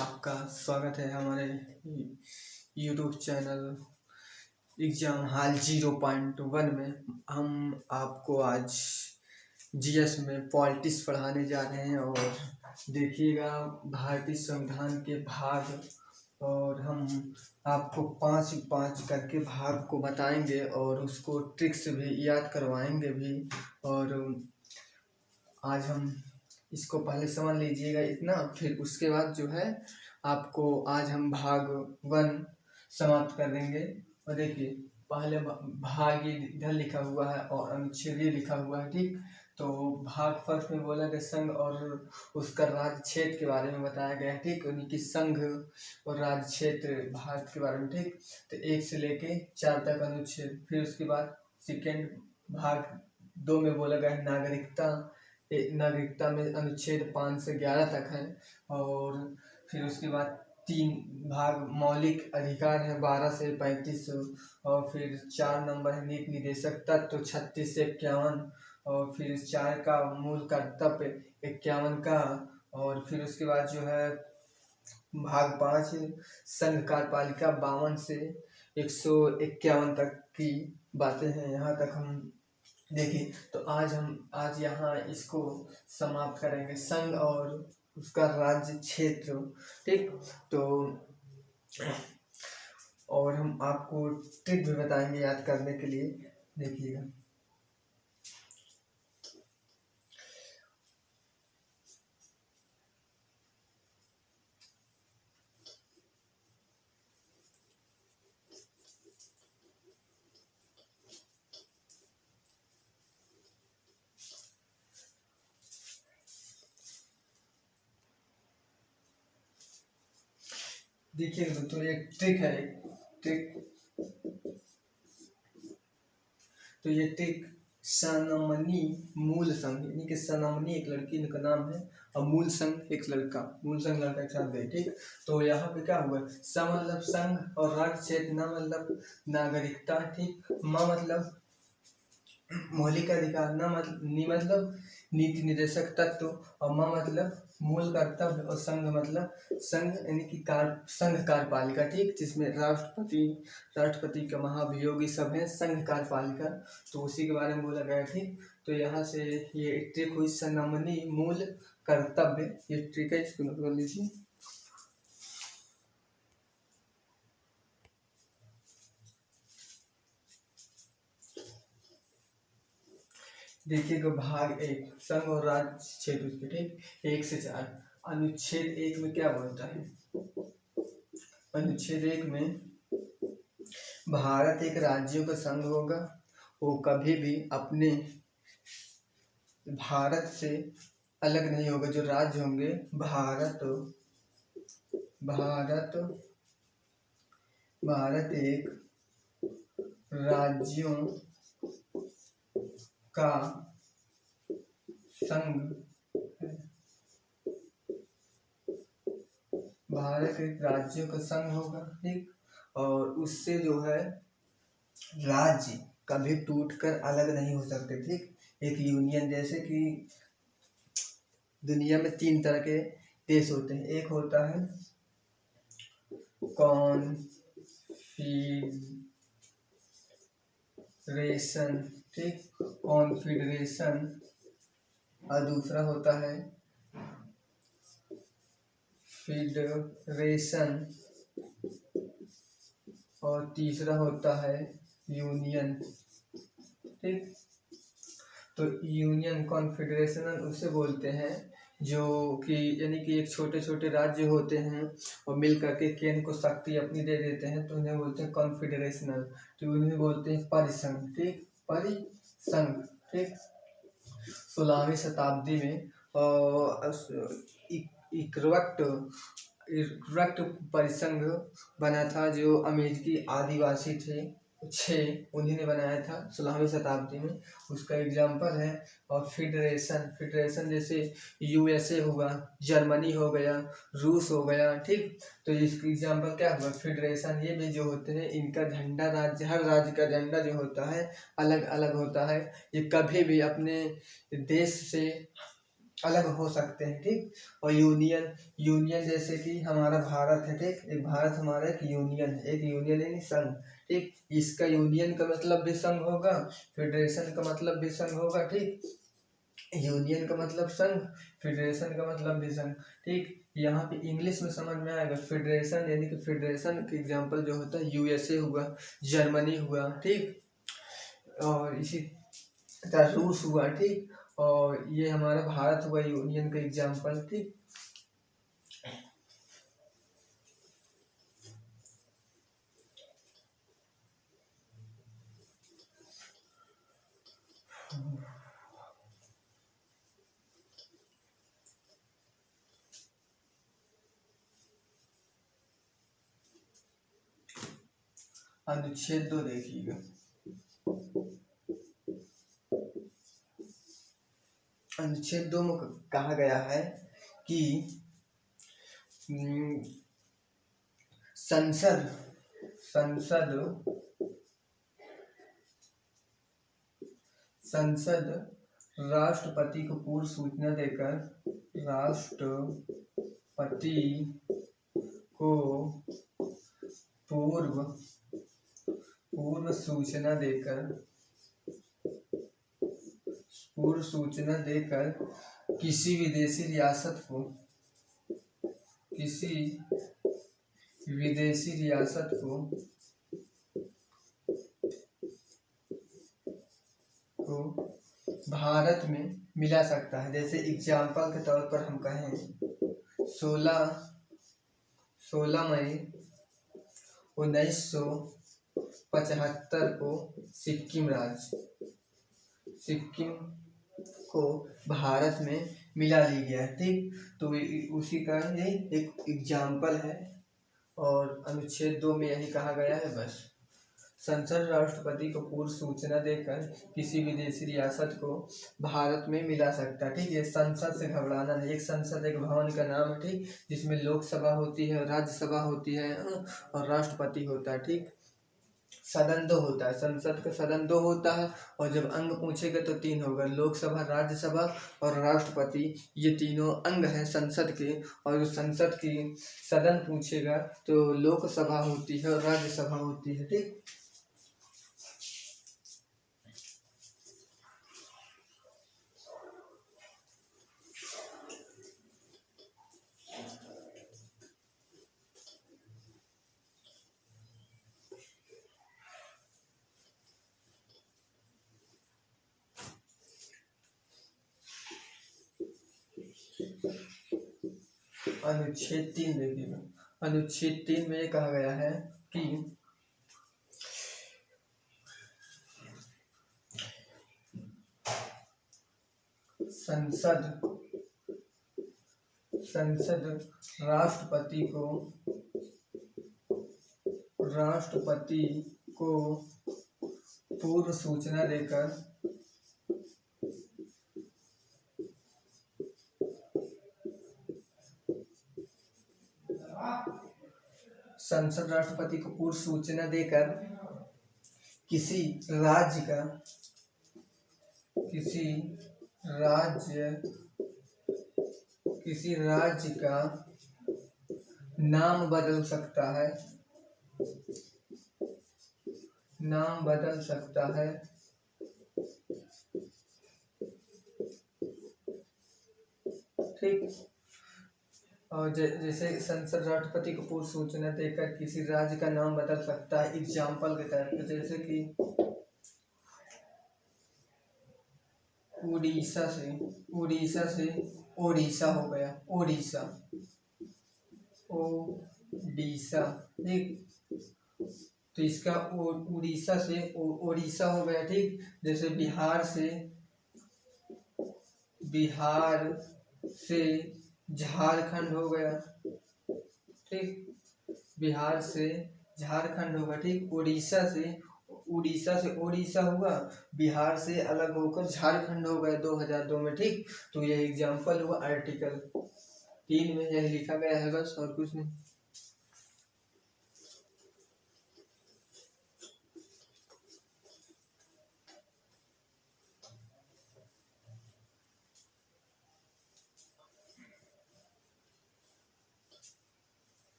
आपका स्वागत है हमारे यूट्यूब चैनल एग्ज़ाम हाल 0.1 में। हम आपको आज जीएस में पॉलिटिक्स पढ़ाने जा रहे हैं और देखिएगा भारतीय संविधान के भाग, और हम आपको 5 करके भाग को बताएंगे और उसको ट्रिक्स भी याद करवाएंगे भी। और आज हम इसको पहले समझ लीजिएगा इतना, फिर उसके बाद जो है आपको आज हम भाग 1 समाप्त कर देंगे। और देखिए पहले भाग इधर लिखा हुआ है और अनुच्छेद लिखा हुआ है, ठीक। तो भाग फर्स्ट में बोला गया संघ और उसका राज्य क्षेत्र के बारे में बताया गया है, ठीक। उनकी संघ और राज्य क्षेत्र भारत के बारे में, ठीक। तो 1 से लेके 4 तक अनुच्छेद। फिर उसके बाद सेकेंड भाग 2 में बोला गया है नागरिकता में अनुच्छेद 5 से 11 तक है। और फिर उसके बाद 3 भाग मौलिक अधिकार है 12 से 35। और फिर 4 नंबर है नीति निर्देशक तत्व 36 से 51। और फिर 4 का मूल कर्तव्य 51 का। और फिर उसके बाद जो है भाग 5 संघ कार्यपालिका 52 से 151 तक की बातें हैं। यहाँ तक हम देखिए, तो आज यहाँ इसको समाप्त करेंगे, संघ और उसका राज्य क्षेत्र, ठीक। तो और हम आपको ट्रिक भी बताएंगे याद करने के लिए, देखिएगा। देखिए तो एक ट्रिक है, तो ये ट्रिक सनमनी मूल संघ, यानी कि सनमनी एक लड़की का नाम है और मूल संघ एक लड़का, मूल संघ लड़का एक साथ गए, ठीक। तो यहाँ पे क्या हुआ, स मतलब संघ और राज्य क्षेत्र, न मतलब नागरिकता, ठीक। म मतलब मौलिक अधिकार, नि मतलब नीति निर्देशक तत्व, और म मतलब मूल कर्तव्य, और संघ मतलब संघ यानी कि संघ कार्यपालिका, ठीक। जिसमें राष्ट्रपति का महाभियोगी सब है संघ कार्यपालिका, तो उसी के बारे में बोला गया, ठीक। तो यहाँ से ये ट्रिक हुई सनमनी मूल कर्तव्य, ये ट्रिक है, इसको नोट कर लीजिए। देखिएगा भाग 1 संघ और राज्य क्षेत्र, उसके, ठीक। 1 से 4 अनुच्छेद 1 में क्या बोलता है, अनुच्छेद 1 में भारत एक राज्यों का संघ होगा, वो कभी भी अपने भारत से अलग नहीं होगा। जो राज्य होंगे भारत एक राज्यों का संघ है, भारत एक राज्यों का संघ होगा, ठीक। और उससे जो है राज्य कभी टूटकर अलग नहीं हो सकते, ठीक। एक यूनियन, जैसे कि दुनिया में 3 तरह के देश होते हैं। एक होता है कॉन्फेडरेशन, ठीक, कॉन्फेडरेशन। और दूसरा होता है फेडरेशन, और तीसरा होता है यूनियन, ठीक। तो यूनियन कॉन्फेडरेशन उसे बोलते हैं जो कि यानी कि एक छोटे छोटे राज्य होते हैं और मिल करके केंद्र को शक्ति अपनी दे देते हैं, तो उन्हें बोलते हैं कॉन्फेडरेशनल। तो उन्हें बोलते हैं परिसंघ, ठीक, परिसंघ, ठीक। 16वीं शताब्दी में इक्वैक्ट परिसंघ बना था, जो अमेरिकी आदिवासी थे 6, उन्हीं ने बनाया था 16वीं शताब्दी में, उसका एग्जाम्पल है। और फेडरेशन जैसे यूएसए हुआ, जर्मनी हो गया, रूस हो गया, ठीक। तो इसका एग्जाम्पल क्या हुआ, फेडरेशन। ये भी जो होते हैं इनका झंडा हर राज्य का झंडा जो होता है अलग अलग होता है। ये कभी भी अपने देश से अलग हो सकते हैं, ठीक। और यूनियन, यूनियन जैसे कि हमारा भारत है, ठीक। एक भारत हमारा एक यूनियन है, एक यूनियन यानी संघ, ठीक। इसका यूनियन का मतलब भी संघ होगा, फेडरेशन का मतलब भी संघ होगा, ठीक। यूनियन का मतलब संघ, फेडरेशन का मतलब भी संघ, ठीक। यहाँ पे इंग्लिश में समझ में आएगा। फेडरेशन यानी कि फेडरेशन का एग्जाम्पल जो होता है यूएसए हुआ, जर्मनी हुआ, ठीक। और इसी तरह रूस हुआ, ठीक। और ये हमारा भारत हुआ यूनियन का एग्जाम्पल, ठीक। अनुच्छेद 2 देखिएगा। अनुच्छेद 2 में कहा गया है कि संसद संसद संसद राष्ट्रपति को पूर्व सूचना देकर, राष्ट्रपति को पूर्व सूचना देकर किसी विदेशी रियासत को भारत में मिला सकता है। जैसे एग्जाम्पल के तौर पर हम कहें 16 मई 1975 को सिक्किम को भारत में मिला ली गया, ठीक। तो उसी का ये एक एग्जाम्पल है। और अनुच्छेद 2 में यही कहा गया है बस। संसद राष्ट्रपति को पूर्व सूचना देकर किसी विदेशी रियासत को भारत में मिला सकता है, ठीक। ये संसद से घबराना नहीं। एक संसद एक भवन का नाम है, ठीक, जिसमें लोकसभा होती है, राज्यसभा होती है और राष्ट्रपति होता है, ठीक। सदन 2 होता है, संसद का सदन 2 होता है। और जब अंग पूछेगा तो 3 होगा, लोकसभा, राज्यसभा और राष्ट्रपति, ये तीनों अंग हैं संसद के। और संसद की सदन पूछेगा तो लोकसभा होती है और राज्यसभा होती है, ठीक। अनुच्छेद 3 देखिएगा। अनुच्छेद 3 में कहा गया है कि संसद राष्ट्रपति को पूर्व सूचना देकर किसी राज्य का नाम बदल सकता है, ठीक। और जैसे संसद राष्ट्रपति को पूर्व सूचना देकर किसी राज्य का नाम बदल सकता है। एग्जाम्पल के तौर पर जैसे कि उड़ीसा से ओडिशा हो गया, ओडिशा, ठीक। तो इसका उड़ीसा से ओडिशा हो गया, ठीक। जैसे बिहार से झारखंड हो गया, ठीक। बिहार से झारखंड होगा, ठीक। उड़ीसा से ओडिशा हुआ, बिहार से अलग होकर झारखंड हो गया 2002 में, ठीक। तो यह एग्जाम्पल हुआ आर्टिकल 3 में, यही लिखा गया है बस, और कुछ नहीं।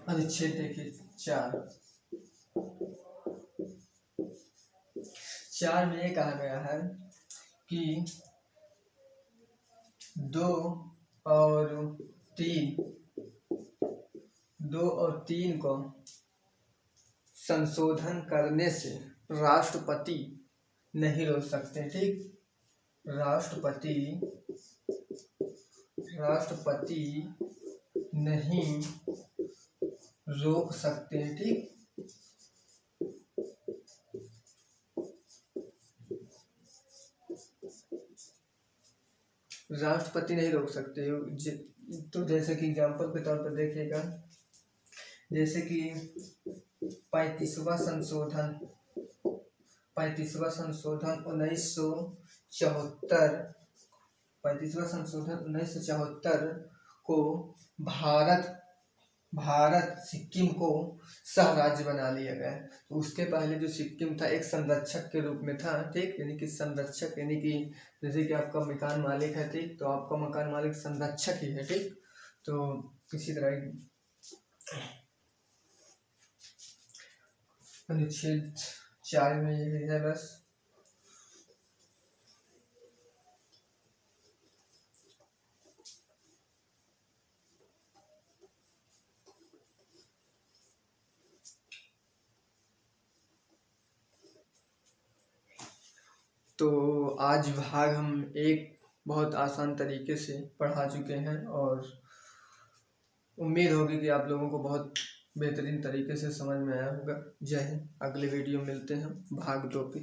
अनुच्छेद देखिए 4 में ये कहा गया है कि 2 और 3 को संशोधन करने से राष्ट्रपति नहीं रोक सकते। ठीक, राष्ट्रपति नहीं रोक सकते। ठीक, राष्ट्रपति नहीं रोक सकते। तो जैसे कि एग्जाम्पल के तौर पर देखिएगा, जैसे कि 35वां संशोधन 1974 को भारत सिक्किम को सह राज्य बना लिया गया। तो उसके पहले जो सिक्किम था एक संरक्षक के रूप में था। ठीक, यानी कि संरक्षक, यानी कि जैसे कि आपका मकान मालिक है। ठीक, तो आपका मकान मालिक संरक्षक ही है। ठीक, तो इसी तरह अनुच्छेद 4 में यही है बस। तो आज भाग हम एक बहुत आसान तरीके से पढ़ा चुके हैं और उम्मीद होगी कि आप लोगों को बहुत बेहतरीन तरीके से समझ में आया होगा। जय हिंद। अगले वीडियो मिलते हैं भाग 2 पे।